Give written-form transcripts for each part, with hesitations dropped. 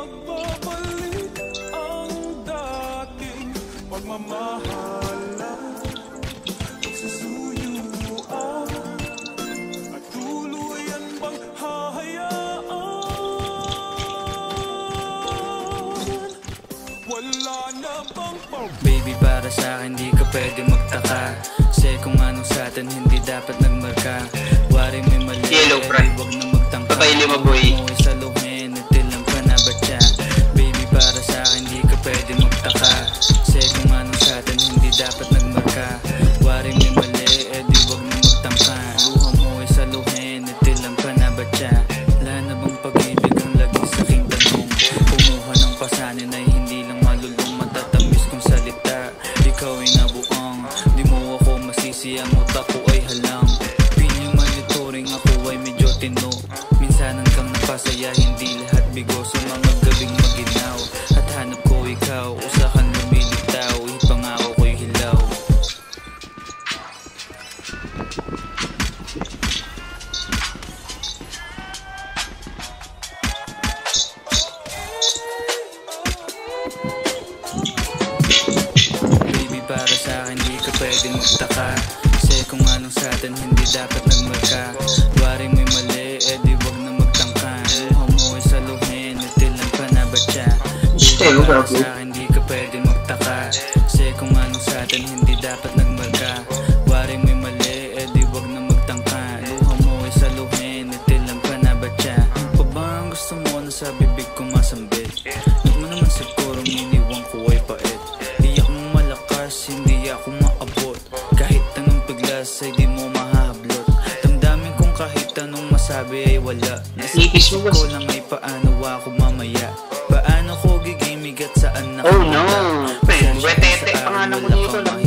magbabalik ang dating pagmamahalan. Susuyuan at tuluyan bang hahayaan? Wala na bang Baby, para sa'kin di ka pwede magtaka, kasi kung anong sa'tin hindi dapat nagmarka. Wari may mali, Yellow, friend. wag na magtangka. Patay lima, boy. Umuwi sa luhin, itilang ka na ba siya? Baby, para sa'kin di ka pwede magtaka, kasi kung anong sa'tin hindi dapat nagmarka. Wari may mali, di wag na magtangka. Luha mo ay sa luhin, itilang ka na ba siya? Wala na bang pag-ibig ang laging saking tanong? Kumuha ng pasanin ay hindi lang malulong, matatamis kong salita. Ikaw ay nabuang, di mo ako masisi, ang utak ko ay halang. Piling malituring, ako ay medyo tino. Minsanan kang napasaya, hindi lahat bigo. Sa mga gabing maginaw, at hanap ko ikaw, usakan lumilitaw, ipangako ko'y hilaw. Baby, para sa'kin di ka pwede magtaka, kasi kung anong sa'tin hindi dapat nagmarka. Wari mo'y mali, di wag na magtangka. Luha mo ay sa luhin, itilang ka na ba siya? Baby, para sa'kin di ka pwede magtaka, kasi kung anong sa'tin hindi dapat nagmarka. Wari mo'y mali, di wag na magtangka. Luha mo ay sa luhin, itilang ka na ba siya? Pa ba ang gusto mo na sa bibig ko masambit? Huwag mo naman siguro miniwang ko ay pait. Di ako malakas, hindi ako maabot, kahit anong piglas ay di mo mahahablot. Damdamin kong kahit anong masabi ay wala. Nasa isip ko lang ay paano ako mamaya. Paano ko gigimig at saan Oh nakakita. no! Wetete, pangalan mo dito lang.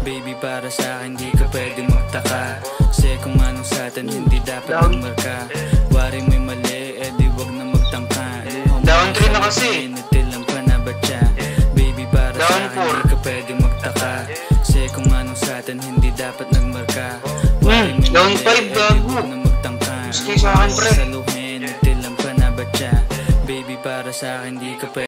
Baby, para sa'kin di ka pwede magtaka, kasi kung anong sa'tin hindi dapat nagmarka. Wari mo'y mali, di wag na magtangka. Down 3 na kasi. Nitilang pa na ba siya? Baby, para sa'kin di ka pwede magtaka, kasi kung anong sa'tin hindi dapat nagmarka. Wari mo'y down mali, 5, di gago. wag na magtangka. Gusto sa akin, pre. Sa luhin, nitilang pa na ba siya? Baby, para sa'kin di ka pwede